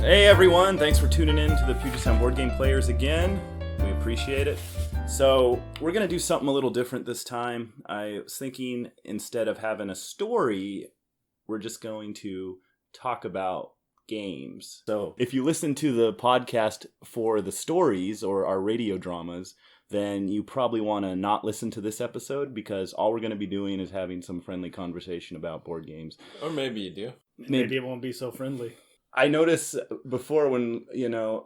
Hey everyone, thanks for tuning in to the Puget Sound Board Game Players again. We appreciate it. So we're going to do something a little different this time. I was thinking instead of having a story, we're just going to talk about games. So if you listen to the podcast for the stories or our radio dramas, then you probably want to not listen to this episode because all we're going to be doing is having some friendly conversation about board games. Or maybe you do. Maybe it won't be so friendly. I notice before when,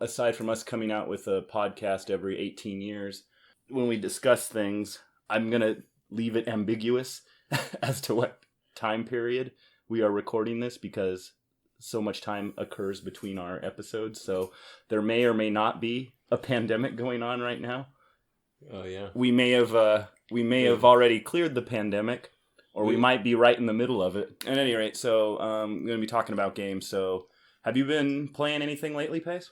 aside from us coming out with a podcast every 18 years, when we discuss things, I'm going to leave it ambiguous as to what time period we are recording this because so much time occurs between our episodes. So there may or may not be a pandemic going on right now. Oh, yeah. We may have already cleared the pandemic, or we might be right in the middle of it. At any rate, so I'm going to be talking about games. So have you been playing anything lately, Pace?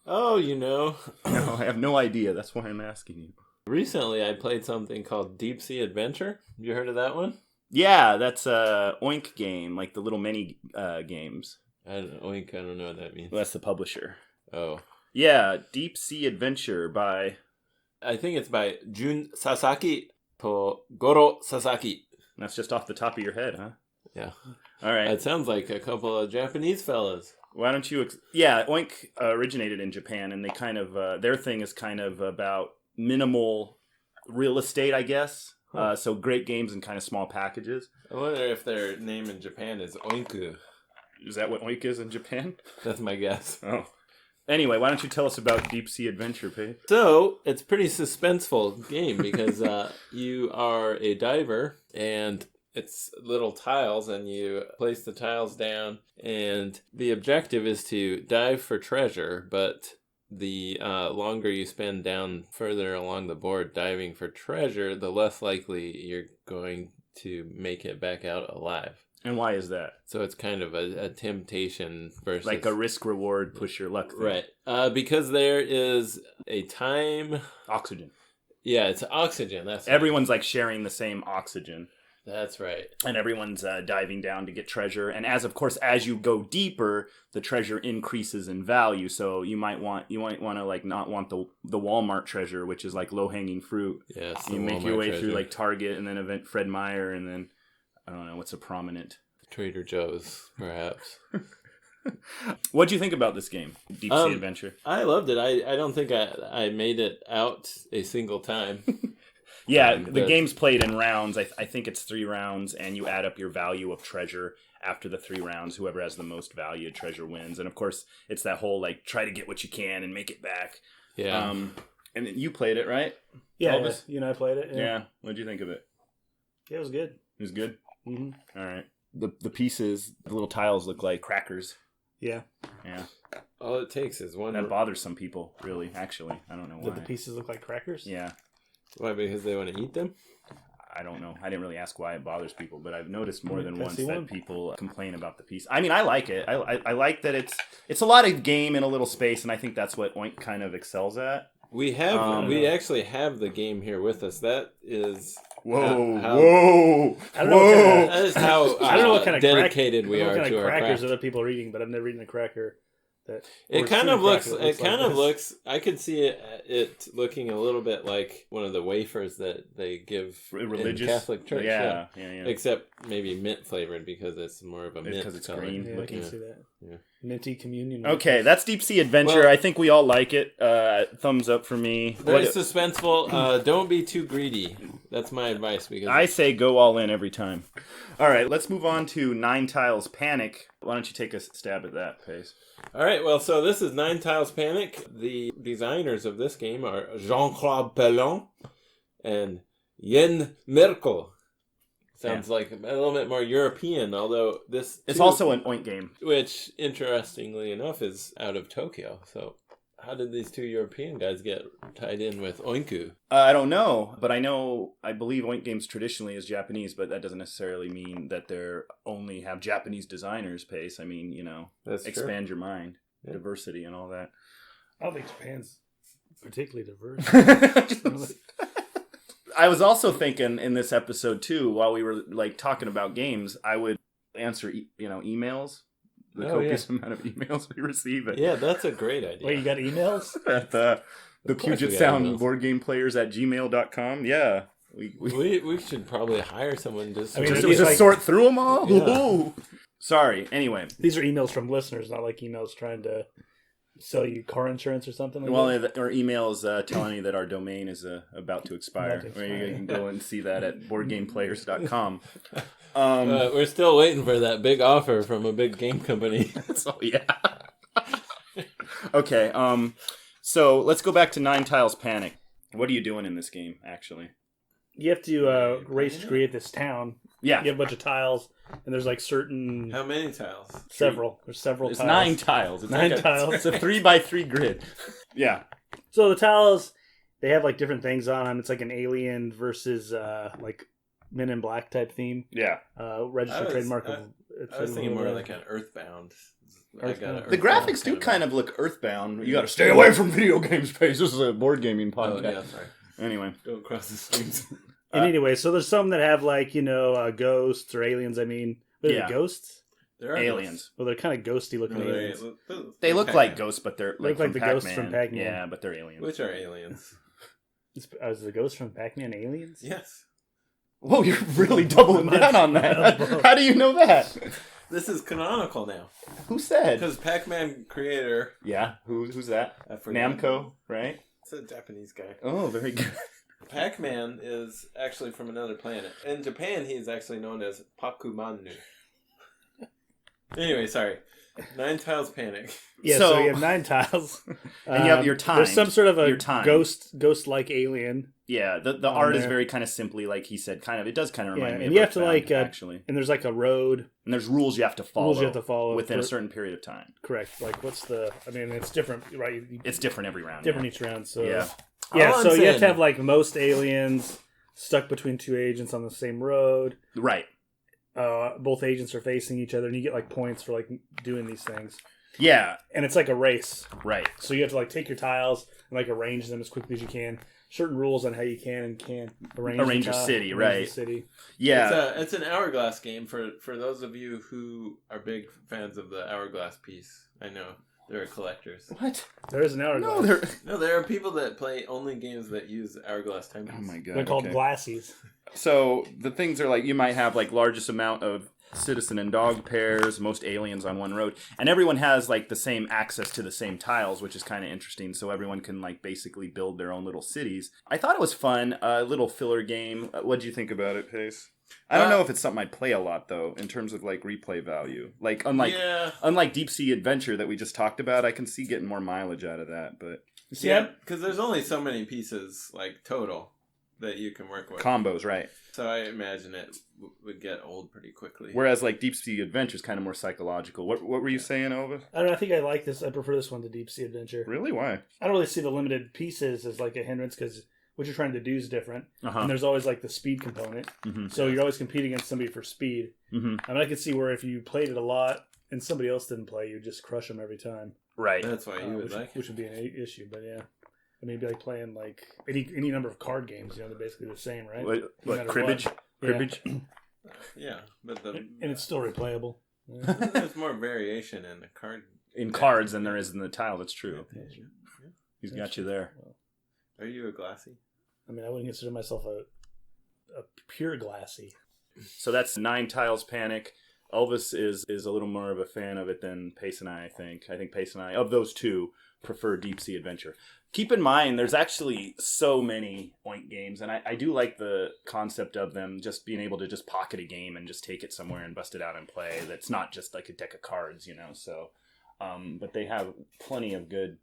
Oh, No, I have no idea. That's why I'm asking you. Recently, I played something called Deep Sea Adventure. Have you heard of that one? Yeah, that's a Oink game, like the little mini games. Oink, I don't know what that means. Well, that's the publisher. Oh. Yeah, Deep Sea Adventure by... I think it's by Jun Sasaki to Goro Sasaki. That's just off the top of your head, huh? Yeah. All right. It sounds like a couple of Japanese fellas. Why don't you... Oink originated in Japan, and they kind of... their thing is kind of about minimal real estate, I guess. Huh. So great games in kind of small packages. I wonder if their name in Japan is Oinku. Is that what Oink is in Japan? That's my guess. Oh. Anyway, why don't you tell us about Deep Sea Adventure, Pay? So, it's a pretty suspenseful game because you are a diver and it's little tiles and you place the tiles down and the objective is to dive for treasure, but the longer you spend down further along the board diving for treasure, the less likely you're going to make it back out alive. And why is that? So it's kind of a temptation versus... Like a risk-reward, push-your-luck thing. Right. Because there is a time... Oxygen. Yeah, it's oxygen. That's Everyone's like sharing the same oxygen. That's right. And everyone's diving down to get treasure. And as you go deeper, the treasure increases in value. So you might want to like not want the Walmart treasure, which is like low-hanging fruit. Yes. You make your way through like Target and then Fred Meyer and then... I don't know, what's a prominent... Trader Joe's, perhaps. What'd you think about this game, Deep Sea Adventure? I loved it. I don't think I made it out a single time. Yeah, the game's played in rounds. I think it's 3 rounds, and you add up your value of treasure after the 3 rounds. Whoever has the most valued treasure wins. And of course, it's that whole, like, try to get what you can and make it back. Yeah. And you played it, right? Yeah, I played it. Yeah. What'd you think of it? Yeah, it was good. It was good? Mm-hmm. All right. The pieces, the little tiles look like crackers. Yeah. Yeah. All it takes is one... That bothers some people, really, actually. I don't know why. Did the pieces look like crackers? Yeah. Why, because they want to eat them? I don't know. I didn't really ask why it bothers people, but I've noticed more than once that people complain about the piece. I mean, I like it. I like that it's a lot of game in a little space, and I think that's what Oink kind of excels at. We actually have the game here with us. That is... Whoa! I don't know That is how I don't know what kind of dedicated we are to our craft. Crackers other people are eating, but I've never eaten a cracker. It kind of looks. I could see it looking a little bit like one of the wafers that they give religious in Catholic church. Yeah. Except maybe mint flavored because it's more of a mint because it's color. green. Yeah, I can see that. Yeah. Minty communion. Okay, that's Deep Sea Adventure. Well, I think we all like it. Thumbs up for me. Very suspenseful. Don't be too greedy. That's my advice. Because I say go all in every time. All right, let's move on to 9 Tiles Panic. Why don't you take a stab at that, Pace? All right, well, so this is 9 Tiles Panic. The designers of this game are Jean-Claude Pellon and Yen Merkel. Sounds like a little bit more European, although this... It's also an Oink game. Which, interestingly enough, is out of Tokyo. So how did these 2 European guys get tied in with Oinku? I don't know, but I believe Oink games traditionally is Japanese, but that doesn't necessarily mean that they're only have Japanese designers, Pace. I mean, That's expand your mind, diversity and all that. I don't think Japan's particularly diverse. I was also thinking in this episode too, while we were like talking about games, I would answer emails the copious amount of emails we receive. Yeah, that's a great idea. Wait, you got emails? At the course we Puget got Sound emails. boardgameplayers@gmail.com. Yeah. We should probably hire someone just. I mean, Just, It's just like- sort through them all? Yeah. Ooh. Sorry. Anyway. These are emails from listeners, not like emails trying to sell you car insurance or something like Well, that. or emails telling you that our domain is about to expire. About to expire. Where you can go and see that at boardgameplayers.com. We're still waiting for that big offer from a big game company. So, yeah. Okay. So let's go back to Nine Tiles Panic. What are you doing in this game, actually? You have to race to create this town. Yeah. You have a bunch of tiles, and there's like certain... How many tiles? Several. There's several It's tiles. 9 tiles. It's Nine like tiles. It's a 3x3 grid. Yeah. So the tiles, they have like different things on them. It's like an alien versus like Men in Black type theme. Yeah. Registered trademark of... I was thinking more like an Earthbound. Earthbound. The graphics do kind of look Earthbound. You got to stay away from video games, Pace. This is a board gaming Oh, podcast. yeah, sorry. Anyway. Don't cross the streams. And anyway, so there's some that have like, ghosts or aliens. I mean, what are Yeah. they, ghosts? There are Aliens. Well, they're kind of ghosty looking aliens. They look like ghosts, but they're Look like the ghosts from Pac-Man. Yeah, but they're aliens. Which are aliens? Is the ghosts from Pac-Man aliens? Yes. Whoa, you're really doubling down on that. How do you know that? This is canonical now. Who said? Because Pac-Man creator... Yeah, who's that? I forget. Namco, right? It's a Japanese guy. Oh, very good. Pac-Man is actually from another planet. In Japan, he is actually known as Pakumanu. Anyway, sorry. 9 Tiles Panic. Yeah, So- so you have 9 tiles. And you have your time. There's some sort of a Your time. ghost-like alien. Yeah, the art is there. very kind of simply, like he said, it does kind of remind Yeah, me and of you have to, Earthbound, like, actually. And there's like a road. And there's rules you have to follow. Within a for- certain period of time. Correct. Like, it's different, right? It's different every round. Different each round, so... Yeah. Yeah, All I'm so you have saying- to have, like, most aliens stuck between 2 agents on the same road. Right. Both agents are facing each other, and you get, like, points for, like, doing these things. Yeah. And it's like a race. Right. So you have to, like, take your tiles and, like, arrange them as quickly as you can. Certain rules on how you can and can't arrange Your city, arrange right. the city. Yeah. It's an hourglass game for those of you who are big fans of the hourglass piece. I know. There are collectors. What? There is an hourglass. No, they're... No, there are people that play only games that use hourglass time Oh piece. my god. They're called okay. glassies. So the things are like, you might have like largest amount of citizen and dog pairs, most aliens on one road, and everyone has like the same access to the same tiles, which is kind of interesting. So everyone can like basically build their own little cities. I thought it was fun, a little filler game. What do you think about it, Pace? I don't know if it's something I'd play a lot though, in terms of like replay value. Like unlike Deep Sea Adventure that we just talked about, I can see getting more mileage out of that. But Yeah, because there's only so many pieces like total that you can work with. combos, right? So I imagine it would get old pretty quickly. Whereas like Deep Sea Adventure is kind of more psychological. What were you saying, Ova? I don't know. I think I like this. I prefer this one to Deep Sea Adventure. Really? Why? I don't really see the limited pieces as like a hindrance because what you're trying to do is different. Uh-huh. And there's always like the speed component. Mm-hmm. So you're always competing against somebody for speed. Mm-hmm. I mean, I could see where if you played it a lot and somebody else didn't play, you'd just crush them every time. Right. That's why you would which, like. which would be an issue, but yeah. I mean, it'd be like playing like any number of card games. They're basically the same, right? What No matter cribbage? what. Cribbage? Yeah, but And it's still replayable. Yeah. there's more variation in the card. In cards than there is in the tile. That's true. He's That's got you true. there. Well, Are you a glassy? I mean, I wouldn't consider myself a pure glassy. So that's 9 Tiles Panic. Elvis is a little more of a fan of it than Pace and I think. I think Pace and I, of those two, prefer Deep Sea Adventure. Keep in mind, there's actually so many Oink games, and I do like the concept of them just being able to just pocket a game and just take it somewhere and bust it out and play. That's not just like a deck of cards, So, but they have plenty of good.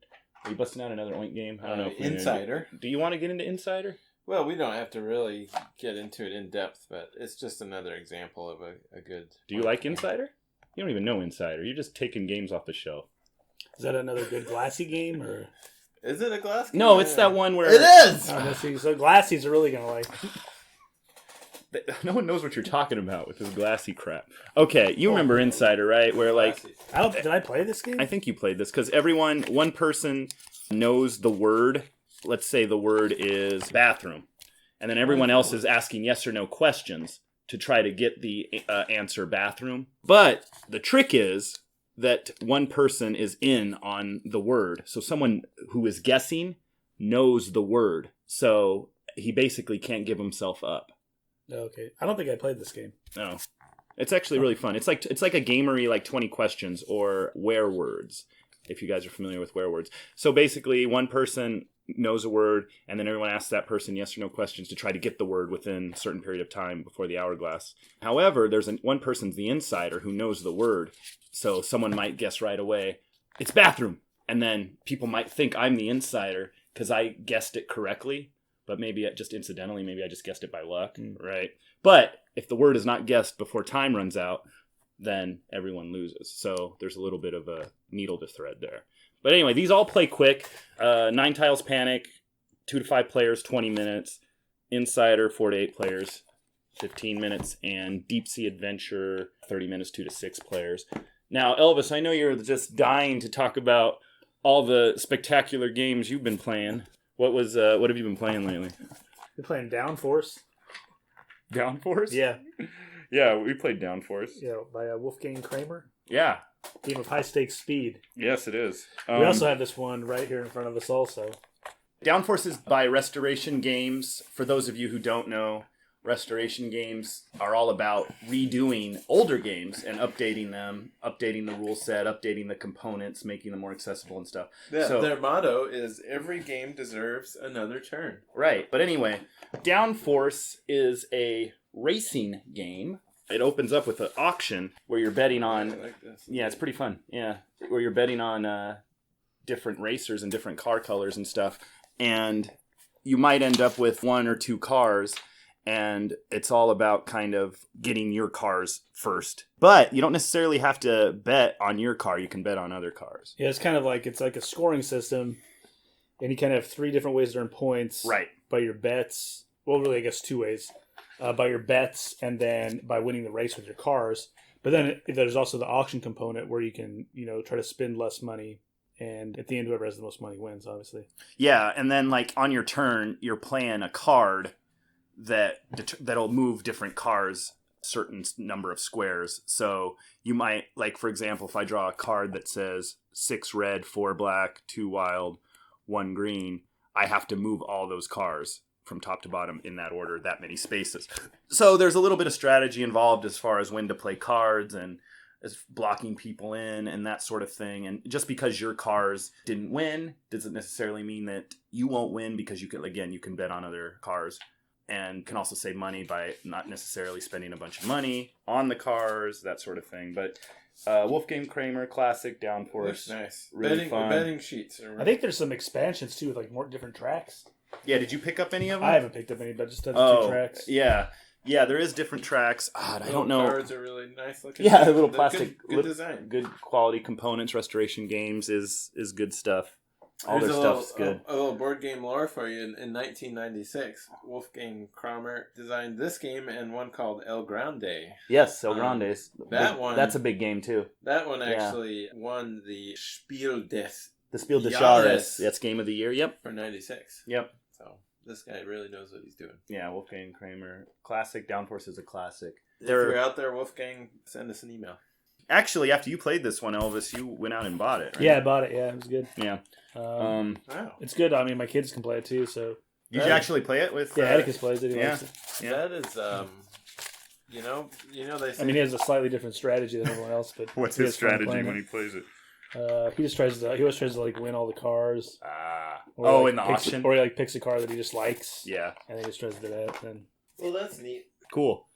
Are you busting out another Oink game? I don't know. If Insider. Do you want to get into Insider? Well, we don't have to really get into it in depth, but it's just another example of a good... Do you like Insider? You don't even know Insider. You're just taking games off the shelf. Is that another good glassy game or? Is it a glass game? No, it's that one where... It is! Oh, let's see. So glassies are really gonna like. No one knows what you're talking about with this glassy crap. Okay, you remember Insider, right? Where like... Glassy. Did I play this game? I think you played this because one person knows the word. Let's say the word is bathroom. And then everyone else is asking yes or no questions to try to get the answer bathroom. But the trick is that one person is in on the word. So someone who is guessing knows the word. So he basically can't give himself up. Okay. I don't think I played this game. No. It's actually really fun. It's like a gamery like 20 questions or where words, if you guys are familiar with where words. So basically one person knows a word and then everyone asks that person yes or no questions to try to get the word within a certain period of time before the hourglass. However, there's one person's the insider who knows the word. So someone might guess right away, it's bathroom. And then people might think I'm the insider because I guessed it correctly. But maybe just incidentally, maybe I just guessed it by luck, right? But if the word is not guessed before time runs out, then everyone loses. So there's a little bit of a needle to thread there. But anyway, these all play quick. 9 Tiles Panic, 2 to 5 players, 20 minutes. Insider, 4 to 8 players, 15 minutes. And Deep Sea Adventure, 30 minutes, 2 to 6 players. Now, Elvis, I know you're just dying to talk about all the spectacular games you've been playing. What have you been playing lately? You're playing Downforce. Downforce? Yeah. Yeah, we played Downforce. Yeah, by Wolfgang Kramer. Yeah. Game of high stakes speed. Yes, it is. We also have this one right here in front of us also. Downforce is by Restoration Games. For those of you who don't know, Restoration Games are all about redoing older games and updating them, updating the rule set, updating the components, making them more accessible and stuff. Yeah, So, their motto is every game deserves another turn. right. But anyway, Downforce is a racing game. It opens up with an auction where you're betting on... I like this. Yeah, it's pretty fun. Yeah, where you're betting on different racers and different car colors and stuff. And you might end up with 1 or 2 cars... And it's all about kind of getting your cars first. But you don't necessarily have to bet on your car. You can bet on other cars. Yeah, it's like a scoring system. And you kind of have 3 different ways to earn points. Right. By your bets. Well, really, I guess 2 ways. By your bets and then by winning the race with your cars. But then there's also the auction component where you can, try to spend less money. And at the end, whoever has the most money wins, obviously. Yeah, and then like on your turn, you're playing a card that'll move different cars certain number of squares. So you might, like, for example, if I draw a card that says 6 red, 4 black, 2 wild, 1 green, I have to move all those cars from top to bottom in that order, that many spaces. So there's a little bit of strategy involved as far as when to play cards and as blocking people in and that sort of thing. And just because your cars didn't win doesn't necessarily mean that you won't win, because you can bet on other cars. And can also save money by not necessarily spending a bunch of money on the cars, that sort of thing. But Wolfgang Kramer, classic, Downforce. Looks nice. Really fun. Betting sheets. I think there's some expansions, too, with like more different tracks. Yeah, did you pick up any of them? I haven't picked up any, but just done the 2 tracks. Yeah. Yeah, there is different tracks. I don't know. Cards are really nice looking. Yeah, the little plastic. Good design. Good quality components. Restoration Games is good stuff. All There's their stuff's good. A little board game lore for you. In 1996, Wolfgang Kramer designed this game and one called El Grande. Yes, El Grandes. One. That's a big game, too. That one actually won the Spiel des The Spiel des Jahres. Jahres. That's Game of the Year. Yep. for 96. Yep. So this guy really knows what he's doing. Yeah, Wolfgang Kramer. Classic. Downforce is a classic. If you're out there, Wolfgang, send us an email. Actually, after you played this one, Elvis, you went out and bought it, right? Yeah, I bought it. Yeah, it was good. Yeah. Wow. It's good. I mean, my kids can play it too. So Did you actually play it with... yeah, Atticus plays it. He yeah. likes it. Yeah. That is, you know they say... I mean, he has a slightly different strategy than everyone else. But What's he his has fun strategy playing when it. he plays it? He always tries to like win all the cars. Oh, he, in the picks, auction? or he like picks a car that he just likes. Yeah. And he just tries to do that. And Well, that's neat. Cool.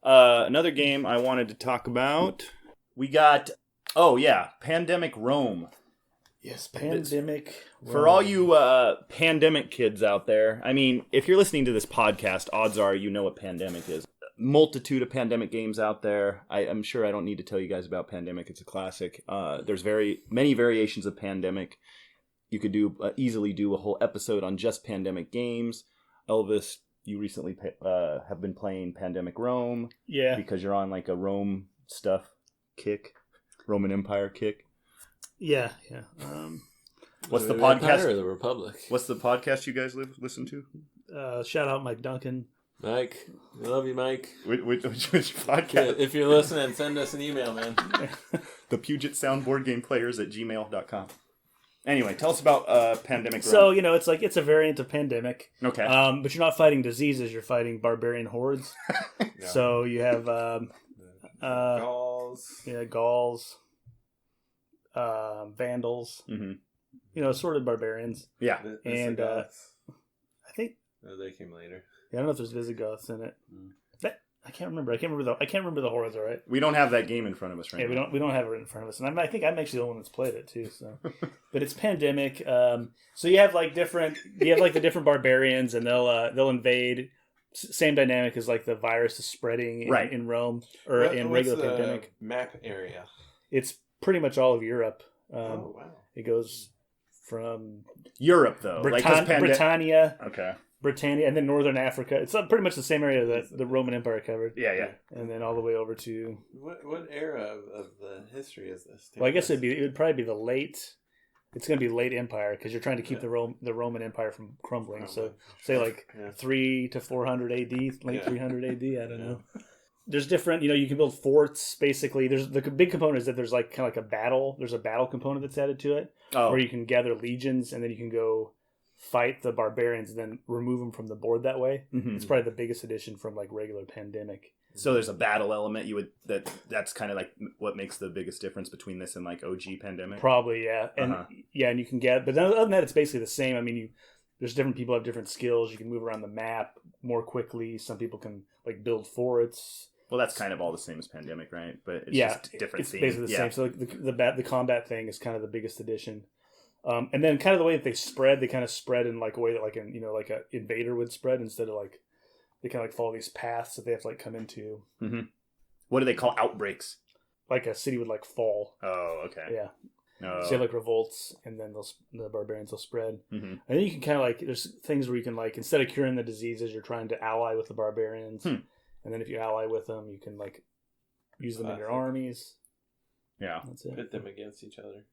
Another game I wanted to talk about. We got... Oh, yeah. Pandemic Rome. yes, Pandemic. For all you pandemic kids out there, I mean, if you're listening to this podcast, odds are you know what Pandemic is. Multitude of Pandemic games out there. I'm sure I don't need to tell you guys about Pandemic. It's a classic. There's many variations of Pandemic. You could easily do a whole episode on just Pandemic games. Elvis, you recently have been playing Pandemic Rome. Yeah. Because you're on like a Rome stuff kick. Roman Empire kick. Yeah. What's the Empire podcast? or the Republic? What's the podcast you guys listen to? Shout out Mike Duncan. Mike, we love you, Mike. Which podcast? If you're listening, send us an email, man. The Puget Sound Board Game Players at gmail.com. Anyway, tell us about Pandemic Run. So, it's a variant of Pandemic. Okay. But you're not fighting diseases, you're fighting barbarian hordes. Yeah. So you have Gauls. Gauls, Vandals, assorted barbarians. Yeah. And Visigoths. I think They came later. I don't know if there's Visigoths in it. I can't remember. I can't remember the hordes. All right. We don't have that game in front of us right now. We don't have it in front of us, and I think I'm actually the one that's played it too. So, but it's Pandemic. So you have the different barbarians, and they'll invade. Same dynamic as like the virus is spreading in Rome or in regular Pandemic. Map area. It's pretty much all of Europe. Oh wow! It goes from Europe though, Britannia. Okay. Britannia, and then Northern Africa. It's pretty much the same area that the Roman Empire covered. Yeah. And then all the way over to... What era of the history is this? Well, I guess it would probably be the late... It's going to be late Empire, because you're trying to keep the Roman Empire from crumbling. So, say 3 to 400 AD, late 300 AD, I don't know. There's different, you can build forts, basically. There's the big component is that there's kind of like a battle. There's a battle component that's added to it, where you can gather legions, and then you can go fight the barbarians and then remove them from the board that way. Mm-hmm. It's probably the biggest addition from regular Pandemic. So there's a battle element. That's kind of like what makes the biggest difference between this and OG Pandemic. Probably, yeah, and and you can get. But other than that, it's basically the same. I mean, there's different people have different skills. You can move around the map more quickly. Some people can build forts. Well, that's kind of all the same as Pandemic, right? But it's just different. It's basically the same. So the combat thing is kind of the biggest addition. And then kind of the way that they kind of spread in a way that like an invader would spread, instead of they kind of follow these paths that they have to come into. Mm-hmm. What do they call outbreaks? Like a city would fall. Oh, okay. Yeah. No. So you have revolts, and then the barbarians will spread. Mm-hmm. And then you can kind of there's things where you can instead of curing the diseases, you're trying to ally with the barbarians. And then if you ally with them, you can use them in your armies. Yeah. That's it. Pit them against each other.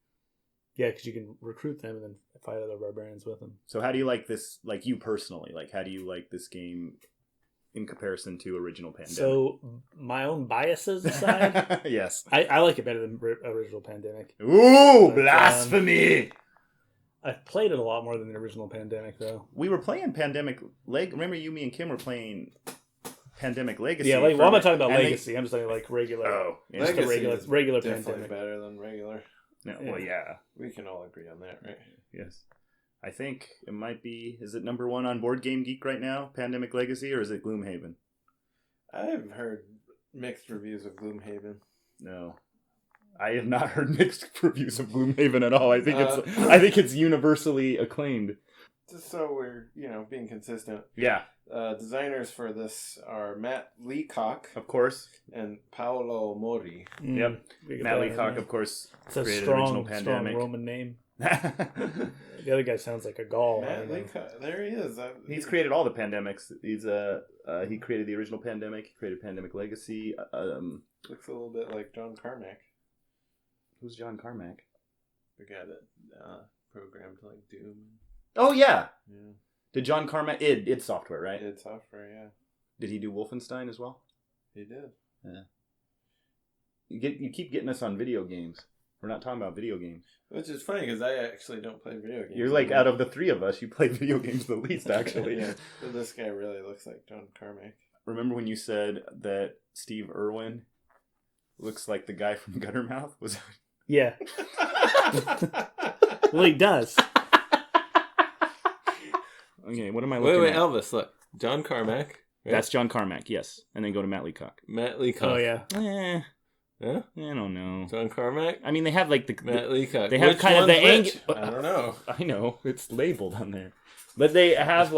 Yeah, because you can recruit them and then fight other barbarians with them. So how do you like this, you personally? How do you like this game in comparison to original Pandemic? So, my own biases aside, yes. I like it better than original Pandemic. Ooh, blasphemy! I've played it a lot more than the original Pandemic, though. We were playing Pandemic Remember you, me, and Kim were playing Pandemic Legacy. Yeah, I'm not talking about Legacy. I'm just talking regular. Oh, yeah. Just a regular definitely Pandemic. Better than regular. No, well, yeah. We can all agree on that, right? Yes. I think it might be... Is it number 1 on Board Game Geek right now, Pandemic Legacy, or is it Gloomhaven? I've heard mixed reviews of Gloomhaven. No. I have not heard mixed reviews of Gloomhaven at all. I think it's universally acclaimed. Just so we're, being consistent. Yeah. Designers for this are Matt Leacock, of course, and Paolo Mori. Yep. Matt Leacock, of course, it's a created strong, original Pandemic. strong Roman name. The other guy sounds like a Gaul. Matt Leacock, there he is. He's created all the Pandemics. He created the original Pandemic. He created Pandemic Legacy. Looks a little bid like John Carmack. Who's John Carmack? The guy that programmed Doom. Oh yeah. Yeah. Did John Carmack... id Software, right? id Software, yeah. Did he do Wolfenstein as well? He did. Yeah. You keep getting us on video games. We're not talking about video games. Which is funny, because I actually don't play video games. You're out of the three of us, you play video games the least, actually. Yeah. But this guy really looks like John Carmack. Remember when you said that Steve Irwin looks like the guy from Guttermouth? Was Yeah. Well, he does. Okay, what am I looking Wait, at? Elvis, look. John Carmack. Right? That's John Carmack, yes. And then go to Matt Leacock. Matt Leacock. Oh, yeah. Huh? I don't know. John Carmack? I mean, they have Matt Leacock. They have which kind of the angle. I don't know. I know. It's labeled on there. But they have,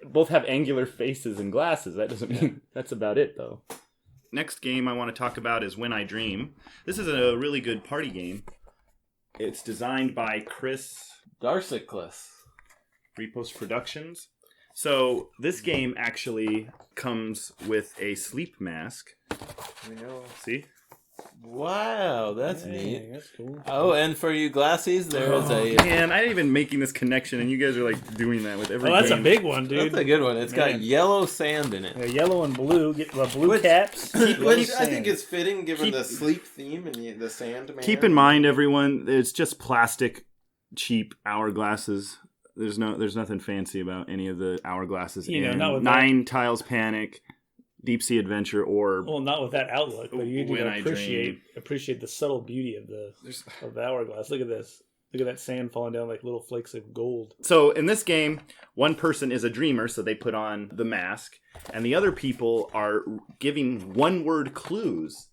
both have angular faces and glasses. That doesn't mean... That's about it, though. Next game I want to talk about is When I Dream. This is a really good party game. It's designed by Chris... Darcyclus. Repost Productions. So this game actually comes with a sleep mask. We know. See? Wow, that's Hey, neat. That's cool. Oh, and for you glassies, there is a... Man, I ain't even making this connection, and you guys are like doing that with every Oh, that's game. a big one, dude. That's a good one. It's got Man. yellow sand in it. Yeah, yellow and blue. Get blue Which- caps. Which yellow I sand. think is fitting given Keep- the sleep theme and the sand man. Keep in mind, everyone, it's just plastic, cheap hourglasses. There's nothing fancy about any of the hourglasses. You know, in not with Nine Tiles Panic, Deep Sea Adventure, or Well, not with that outlook, but you When do I appreciate the subtle beauty of the hourglass. Look at this. Look at that sand falling down like little flakes of gold. So in this game, one person is a dreamer, so they put on the mask, and the other people are giving one-word clues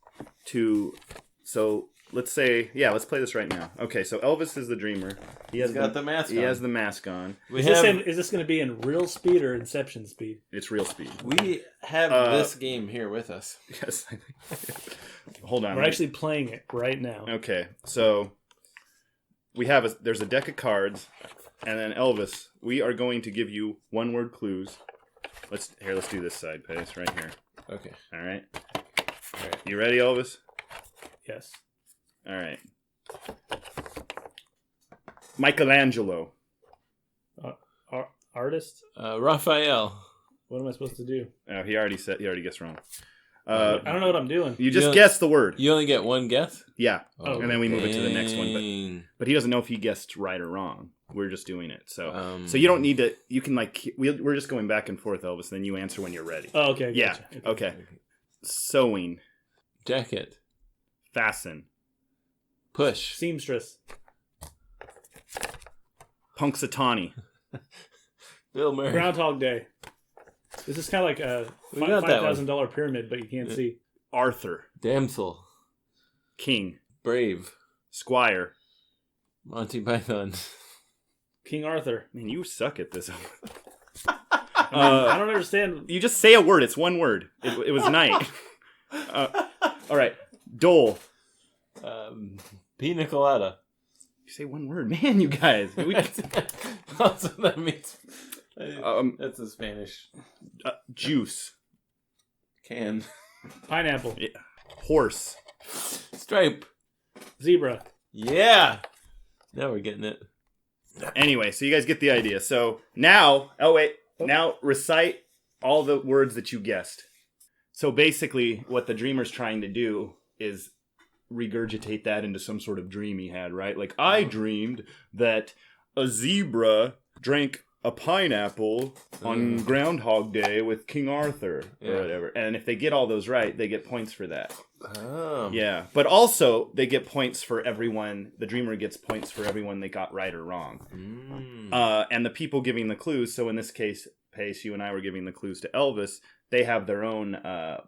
to. So let's say, let's play this right now. Okay, so Elvis is the dreamer. He's got the mask on. He has the mask on. Is this going to be in real speed or Inception speed? It's real speed. We have this game here with us. Yes. Hold on. We're actually playing it right now. Okay, so we have there's a deck of cards, and then Elvis, we are going to give you one-word clues. Let's do this side, Pace, right here. Okay. All right. All right. You ready, Elvis? Yes. All right. Michelangelo. Artist? Raphael. What am I supposed to do? Oh, he already guessed wrong. I don't know what I'm doing. You just guessed the word. You only get one guess? Yeah. Oh, And then we move it to the next one. Dang. But he doesn't know if he guessed right or wrong. We're just doing it. So you don't need to. You can we're just going back and forth, Elvis. Then you answer when you're ready. Oh, okay. Yeah. Gotcha. Okay. Sewing. Jacket. Fasten. Push. Seamstress. Punxsutawney. Bill Murray. Groundhog Day. This is kind of like a We got that one. $5,000 pyramid, but you can't see. Arthur. Damsel. King. Brave. Squire. Monty Python. King Arthur. Man, you suck at this. I don't understand. You just say a word. It's one word. It was night. All right. Dole. Pina colada. You say one word. Man, you guys. Also, that means... that's a Spanish. Juice. Can. Pineapple. Yeah. Horse. Stripe. Zebra. Yeah! Now we're getting it. Anyway, so you guys get the idea. So now, now recite all the words that you guessed. So basically, what the dreamer's trying to do is regurgitate that into some sort of dream he had, right? Like, I dreamed that a zebra drank a pineapple on Groundhog Day with King Arthur or whatever. And if they get all those right, they get points for that. Oh. Yeah. But also, they get points for everyone. The dreamer gets points for everyone they got right or wrong. And the people giving the clues, so in this case, Pace, you and I were giving the clues to Elvis, they have their own own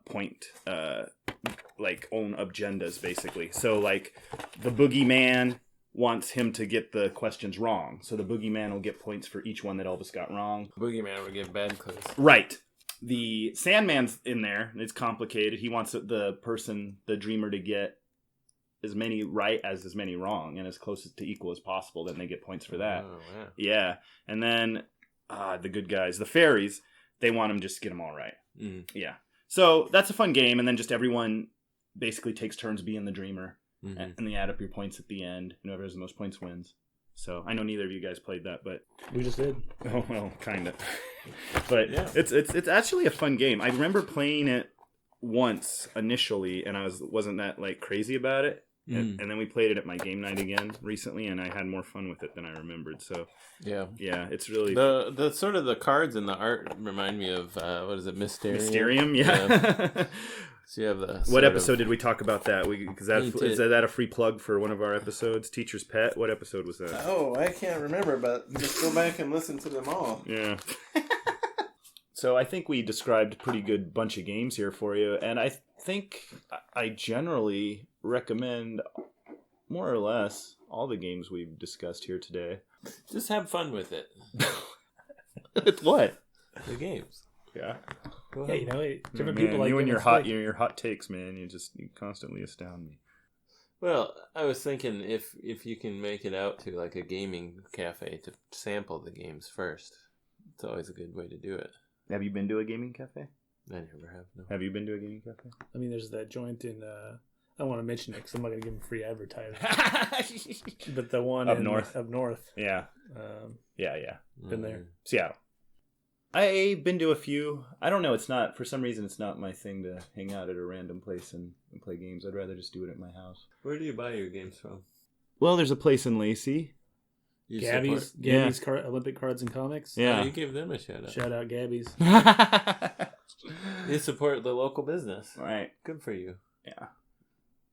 agendas, basically. So, like, the boogeyman wants him to get the questions wrong. So the boogeyman will get points for each one that Elvis got wrong. Boogeyman would give bad clues. Right. The Sandman's in there. It's complicated. He wants the dreamer, to get as many right as many wrong, and as close to equal as possible. Then they get points for that. Oh, wow. Yeah. And then the good guys, the fairies, they want him just to get them all right. Mm. Yeah. So that's a fun game. And then just everyone basically takes turns being the dreamer. Mm-hmm. And they add up your points at the end. Whoever has the most points wins. So I know neither of you guys played that, but We just did. oh well, kind of. But Yeah. it's actually a fun game. I remember playing it once initially, and I wasn't that like crazy about it. And then we played it at my game night again recently, and I had more fun with it than I remembered. So yeah, it's really the sort of the cards and the art remind me of what is it, Mysterium? yeah. So you have the What episode did we talk about that? Is did. that a free plug for one of our episodes? Teacher's Pet? What episode was that? Oh, I can't remember, but just go back and listen to them all. Yeah. So I think we described a pretty good bunch of games here for you, and I think I generally recommend more or less all the games we've discussed here today. Just have fun with it. With what? The games. Yeah. Hey, different Man, people like you and different your stuff. hot takes, man. You constantly astound me. Well, I was thinking if you can make it out to like a gaming cafe to sample the games first, it's always a good way to do it. Have you been to a gaming cafe? I never have. No. Have you been to a gaming cafe? I mean, there's that joint in don't want to mention it because I'm not going to give them free advertising. But the one Up north. Up north. Yeah. Yeah. Been there. Seattle. I've been to a few. I don't know. It's not, for some reason, it's not my thing to hang out at a random place and play games. I'd rather just do it at my house. Where do you buy your games from? Well, there's a place in Lacey. Gabby's Olympic Cards and Comics. Yeah. Oh, you give them a shout out. Shout out Gabby's. You support the local business. Right. Good for you. Yeah.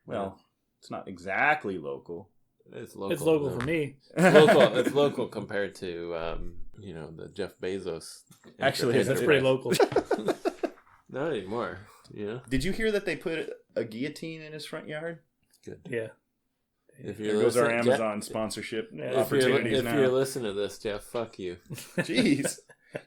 Well, it's not exactly local. It's local. It's local for me. It's local compared to the Jeff Bezos. Actually, That's pretty local. Not anymore. Yeah. Did you hear that they put a guillotine in his front yard? Good. Yeah. If There goes our Amazon sponsorship opportunities if now. you're listening to this, Jeff, fuck you. Jeez.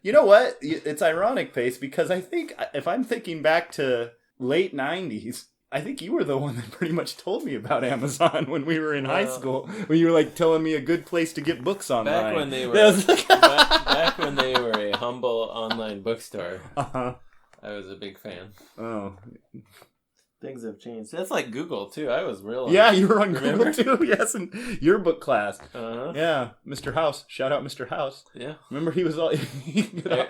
You know what? It's ironic, Pace, because I think, if I'm thinking back to late 90s, I think you were the one that pretty much told me about Amazon when we were in high school. When you were like telling me a good place to get books online. Back when they were back when they were a humble online bookstore. Uh-huh. I was a big fan. Oh. Things have changed. That's like Google too. I was real. Yeah, you were on Remember? Google too. Yes, in your book class. Uh-huh. Yeah, Mr. House. Shout out Mr. House. Yeah. Remember he was all...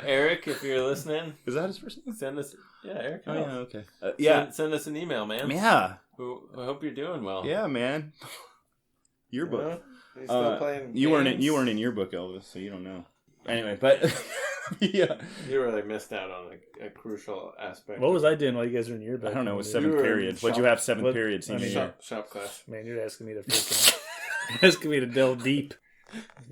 Eric, if you're listening, Is that his first name? send us. Yeah, Eric. Oh, House. yeah, okay. Yeah. Send us an email, man. Yeah. I hope you're doing well. Yeah, man. Your book. He's still playing You weren't games. in your book, Elvis, so you don't know. Anyway, but yeah. You really missed out on a crucial aspect. What was I doing while you guys were in your book? I don't know. It was You seventh were in period. What'd you shop- have seventh what- period I senior mean, year? shop class? Man, you're asking me to freaking... asking me to delve deep.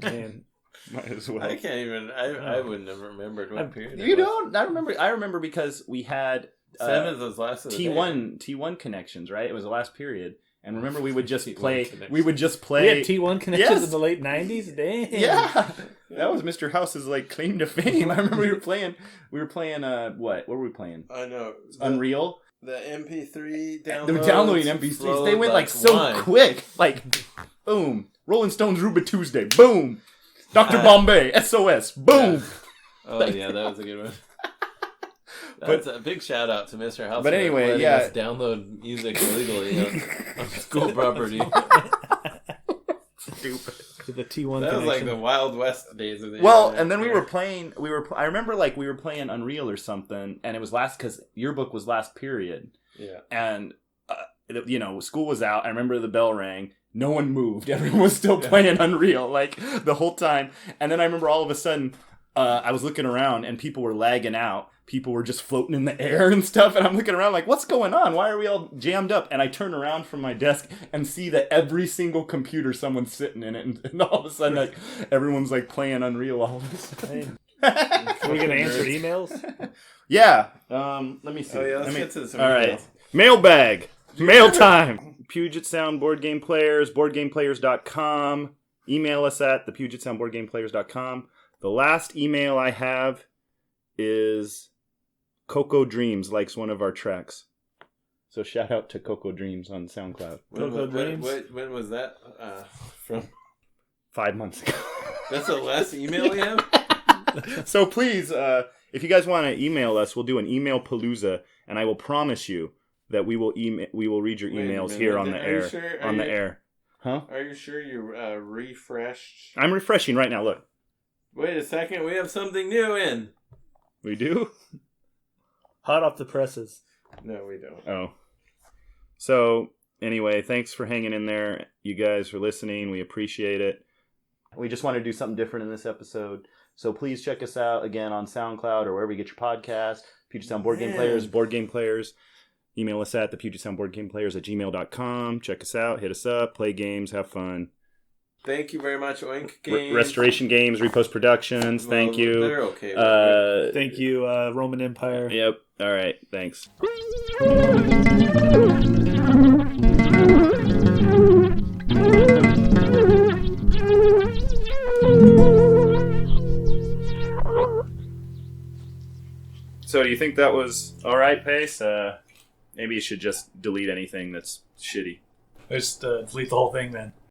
Man. Might as well. I can't even. I wouldn't have remembered what period. You it was. don't? I remember because we had Seventh was last of the day. T1 connections, right? It was the last period. And remember, we would just T1 play. connections. We would just We play. had T1 connections Yes. in the late 90s? Dang. Yeah, that was Mr. House's like claim to fame. I remember we were playing. What were we playing? I know. Unreal. The MP3 downloads. They were downloading MP3s. flowed They went like so wine. quick. Like, boom. Rolling Stones Ruby Tuesday. Boom. Dr. Bombay. SOS. Boom. Oh yeah, that was a good one. That's a big shout out to Mr. House. But for anyway, letting yeah. us download music illegally on school property. Stupid. The T1 That was like connection. the Wild West days of the Well, internet. and then we were playing. I remember like we were playing Unreal or something, and it was because your book was last period, Yeah. and school was out. I remember the bell rang. No one moved. Everyone was still playing Unreal like the whole time. And then I remember all of a sudden, I was looking around and people were lagging out. People were just floating in the air and stuff. And I'm looking around like, what's going on? Why are we all jammed up? And I turn around from my desk and see that every single computer, someone's sitting in it. And all of a sudden, like, everyone's like playing Unreal all of a sudden. Are we going to answer emails? Yeah. Let me see. Oh yeah, let's get to some All emails. right. Mailbag. Mail time. Puget Sound Board Game Players, boardgameplayers.com. Email us at thepugetsoundboardgameplayers.com. The last email I have is Coco Dreams likes one of our tracks. So shout out to Coco Dreams on SoundCloud. When was that from? 5 months ago. That's the last email you have? So please, if you guys want to email us, we'll do an email palooza, and I will promise you that we will read your Wait a emails minute, here on are the you air. sure? On the air. Huh? Are you sure you refreshed? I'm refreshing right now. Look. Wait a second, we have something new in. We do? Hot off the presses. No, we don't. Oh. So, anyway, thanks for hanging in there. You guys for listening. We appreciate it. We just want to do something different in this episode. So please check us out again on SoundCloud or wherever you get your podcast. Puget Sound Board Game Players, Board Game Players. Email us at thepugetsoundboardgameplayers@gmail.com. Check us out. Hit us up. Play games. Have fun. Thank you very much, Oink Games. Restoration Games, Repost Productions. Thank you. They're okay. Thank you, Roman Empire. Yep. All right. Thanks. So do you think that was all right, Pace? Maybe you should just delete anything that's shitty. Just delete the whole thing then.